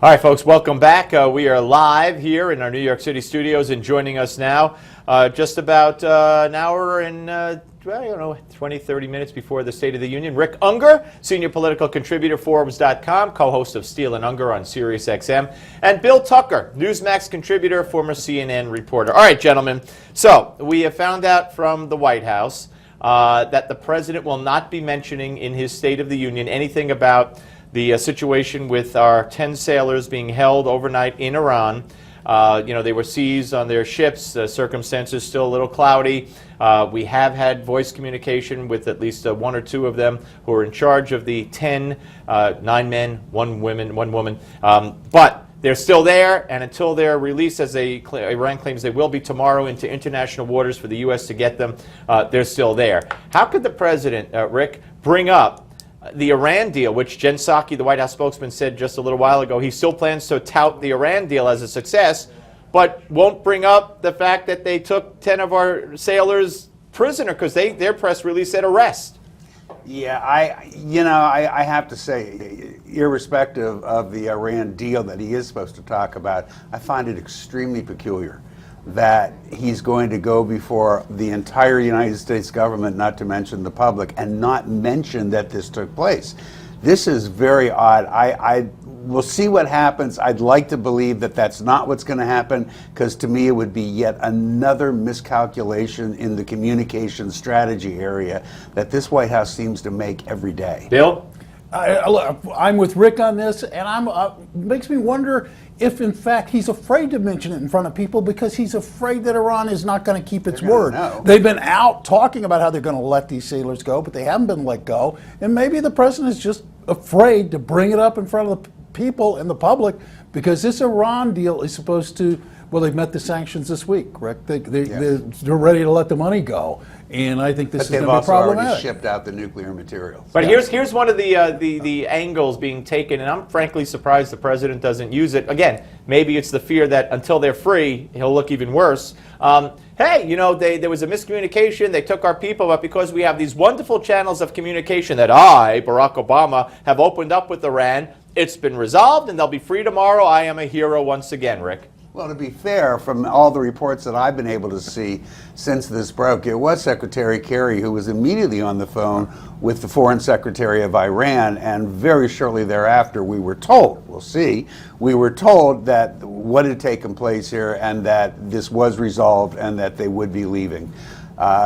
All right, folks, welcome back. We are live here in our New York City studios, and joining us now, just about an hour and, 20, 30 minutes before the State of the Union, Rick Ungar, senior political contributor, Forbes.com, co-host of Steele and Ungar on SiriusXM, and Bill Tucker, Newsmax contributor, former CNN reporter. All right, gentlemen, so we have found out from the White House that the president will not be mentioning in his State of the Union anything about the situation with our 10 sailors being held overnight in Iran. They were seized on their ships. The circumstances still a little cloudy. We have had voice communication with at least one or two of them who are in charge of the 10, 9 men, 1 woman. But they're still there, and until they're released, as Iran claims they will be tomorrow, into international waters for the U.S. to get them, they're still there. How could the president, Rick, bring up the Iran deal, which Jen Psaki, the White House spokesman, said just a little while ago he still plans to tout the Iran deal as a success, but won't bring up the fact that they took 10 of our sailors prisoner because their press release said arrest? Yeah, I have to say, irrespective of the Iran deal that he is supposed to talk about, I find it extremely peculiar that he's going to go before the entire United States government, not to mention the public, and not mention that this took place. This is very odd. We'll see what happens. I'd like to believe that that's not what's going to happen, because to me it would be yet another miscalculation in the communication strategy area that this White House seems to make every day. Bill? I'm with Rick on this, and makes me wonder if, in fact, he's afraid to mention it in front of people because he's afraid that Iran is not going to keep its word. They've been out talking about how they're going to let these sailors go, but they haven't been let go. And maybe the president is just afraid to bring it up in front of the people and the public because this Iran deal is supposed to, well, they've met the sanctions this week, Rick. They're ready to let the money go. And I think this is going to be problematic. They've also already shipped out the nuclear materials. But here's one of the angles being taken, and I'm frankly surprised the president doesn't use it. Again, maybe it's the fear that until they're free, he'll look even worse. Hey, there was a miscommunication. They took our people, but because we have these wonderful channels of communication that I, Barack Obama, have opened up with Iran, it's been resolved, and they'll be free tomorrow. I am a hero once again, Rick. Well, to be fair, from all the reports that I've been able to see since this broke, it was Secretary Kerry who was immediately on the phone with the Foreign Secretary of Iran, and very shortly thereafter we were told, we were told that what had taken place here and that this was resolved and that they would be leaving.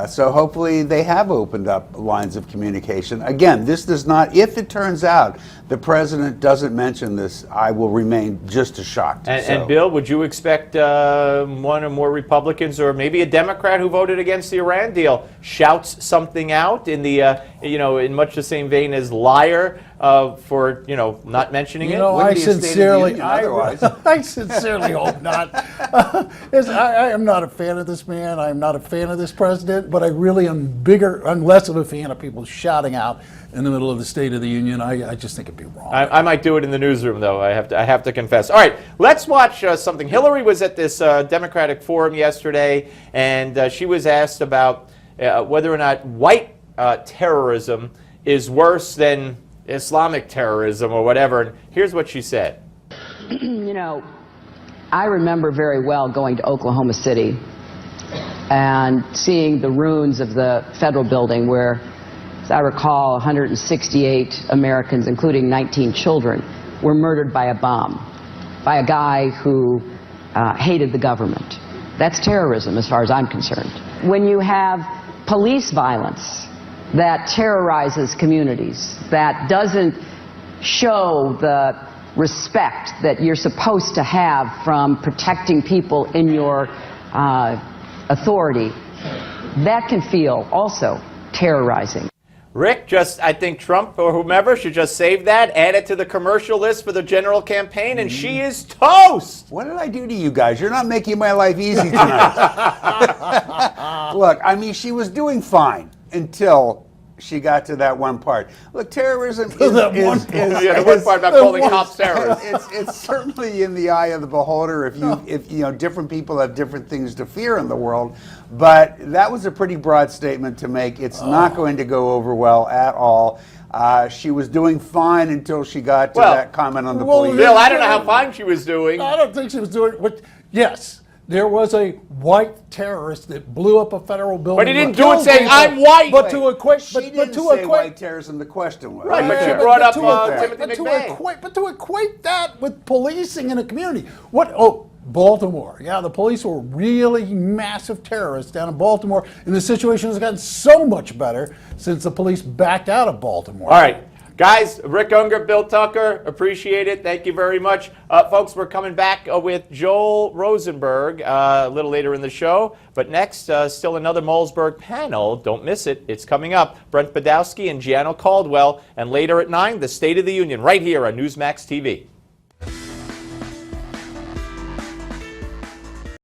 So hopefully they have opened up lines of communication. Again, this does not, if it turns out the president doesn't mention this, I will remain just as shocked. And Bill, would you expect one or more Republicans or maybe a Democrat who voted against the Iran deal shouts something out in the, in much the same vein as liar for, not mentioning it? I sincerely hope not. I am not a fan of this man. I am not a fan of this president, but I really am less of a fan of people shouting out in the middle of the State of the Union. I just think it'd be wrong. I might do it in the newsroom, though. I have to confess. All right, let's watch something. Hillary was at this Democratic forum yesterday, and she was asked about whether or not white terrorism is worse than Islamic terrorism or whatever. And here's what she said. I remember very well going to Oklahoma City and seeing the ruins of the federal building where, as I recall, 168 Americans, including 19 children, were murdered by a bomb, by a guy who hated the government. That's terrorism as far as I'm concerned. When you have police violence that terrorizes communities, that doesn't show the respect that you're supposed to have from protecting people in your authority, that can feel also terrorizing. Rick, I think Trump or whomever should just save that, add it to the commercial list for the general campaign, and she is toast. What did I do to you guys? You're not making my life easy tonight. Look, she was doing fine until she got to that one part. Look, terrorism is That one part. Yeah, the one part about calling cops terrorists. it's certainly in the eye of the beholder. If you know, different people have different things to fear in the world, but that was a pretty broad statement to make. It's not going to go over well at all. She was doing fine until she got to that comment on the police. Bill, I don't know how fine she was doing. I don't think she was doing it. Yes, there was a white terrorist that blew up a federal building. But he didn't do it saying, "I'm white." But to equate, she but didn't to say equate, white terrorism. The question was Right, but she Yeah, brought up to equate- Timothy but McVeigh. But to equate that with policing in a community, what? Oh, Baltimore. Yeah, the police were really massive terrorists down in Baltimore, and the situation has gotten so much better since the police backed out of Baltimore. All right. Guys, Rick Ungar, Bill Tucker, appreciate it. Thank you very much. Folks, we're coming back with Joel Rosenberg a little later in the show. But next, still another Malzberg panel. Don't miss it. It's coming up. Brent Badowski and Gianno Caldwell. And later at 9, the State of the Union, right here on Newsmax TV.